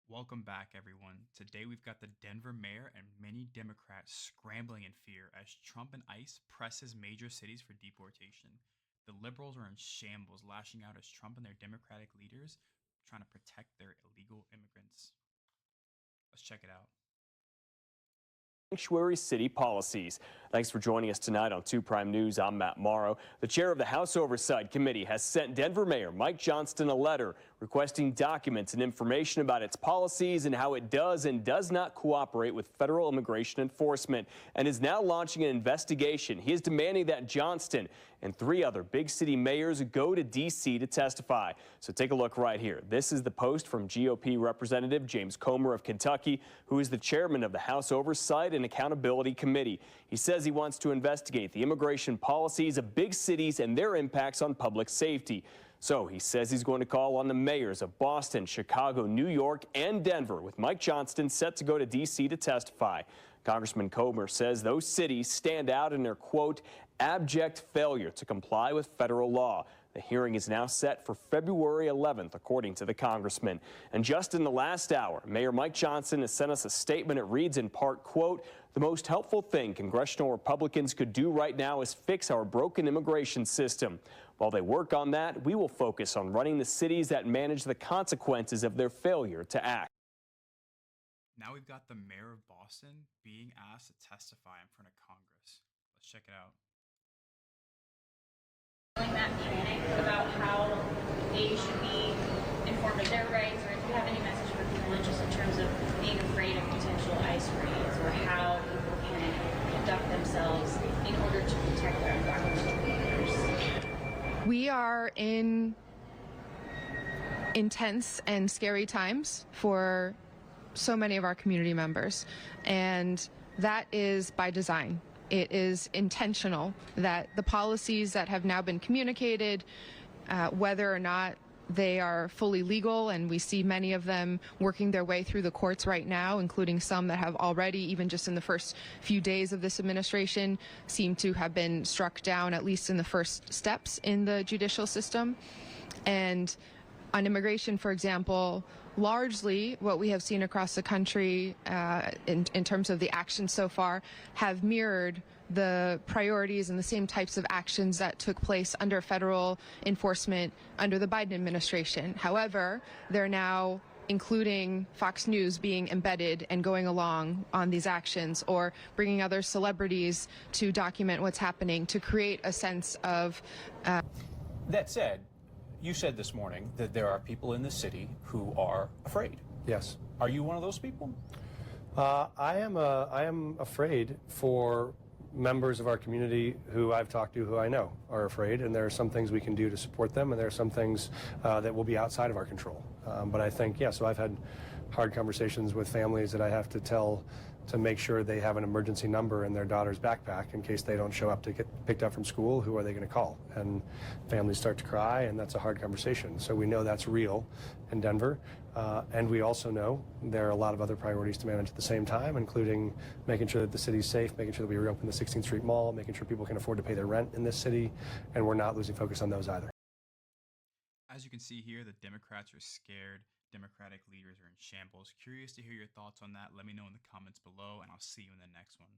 Welcome back, everyone. Today we've got the Denver mayor and many Democrats scrambling in fear as Trump and ICE presses major cities for deportation. The liberals are in shambles, lashing out as Trump and their Democratic leaders trying to protect their illegal immigrants. Let's check it out. Sanctuary city policies. Thanks for joining us tonight on 2 Prime News. I'm Matt Morrow. The chair of the House Oversight Committee has sent Denver Mayor Mike Johnston a letter requesting documents and information about its policies and how it does and does not cooperate with federal immigration enforcement, and is now launching an investigation. He is demanding that Johnston and 3 other big city mayors go to D.C. to testify. So take a look right here. This is the post from GOP Representative James Comer of Kentucky, who is the chairman of the House Oversight and Accountability Committee. He says he wants to investigate the immigration policies of big cities and their impacts on public safety. So he says he's going to call on the mayors of Boston, Chicago, New York, and Denver, with Mike Johnston set to go to D.C. to testify. Congressman Comer says those cities stand out in their, quote, abject failure to comply with federal law. The hearing is now set for February 11th, according to the congressman. And just in the last hour, Mayor Mike Johnston has sent us a statement. It reads in part, quote, the most helpful thing congressional Republicans could do right now is fix our broken immigration system. While they work on that, we will focus on running the cities that manage the consequences of their failure to act. Now we've got the mayor of Boston being asked to testify in front of Congress. Let's check it out. That panic about how they should be informed of their rights, or if you have any message for people just in terms of being afraid of potential ICE raids, or how people can conduct themselves in order to protect their environmental borders. We are in intense and scary times for so many of our community members, and that is by design. It is intentional that the policies that have now been communicated, whether or not they are fully legal, and we see many of them working their way through the courts right now, including some that have already, even just in the first few days of this administration, seem to have been struck down, at least in the first steps in the judicial system. And on immigration, for example, largely what we have seen across the country in terms of the actions so far have mirrored the priorities and the same types of actions that took place under federal enforcement under the Biden administration. However, they're now including Fox News being embedded and going along on these actions, or bringing other celebrities to document what's happening to create a sense of... That said, you said this morning that there are people in the city who are afraid. Yes. Are you one of those people? I am afraid for members of our community who I've talked to, who I know are afraid, and there are some things we can do to support them, and there are some things that will be outside of our control. But I think, yeah, so I've had hard conversations with families that I have to tell to make sure they have an emergency number in their daughter's backpack in case they don't show up to get picked up from school. Who are they going to call? And families start to cry, and that's a hard conversation. So we know that's real in Denver. And we also know there are a lot of other priorities to manage at the same time, including making sure that the city's safe, making sure that we reopen the 16th Street Mall, making sure people can afford to pay their rent in this city, and we're not losing focus on those either. As you can see here, the Democrats are scared. Democratic leaders are in shambles. Curious to hear your thoughts on that. Let me know in the comments below, and I'll see you in the next one.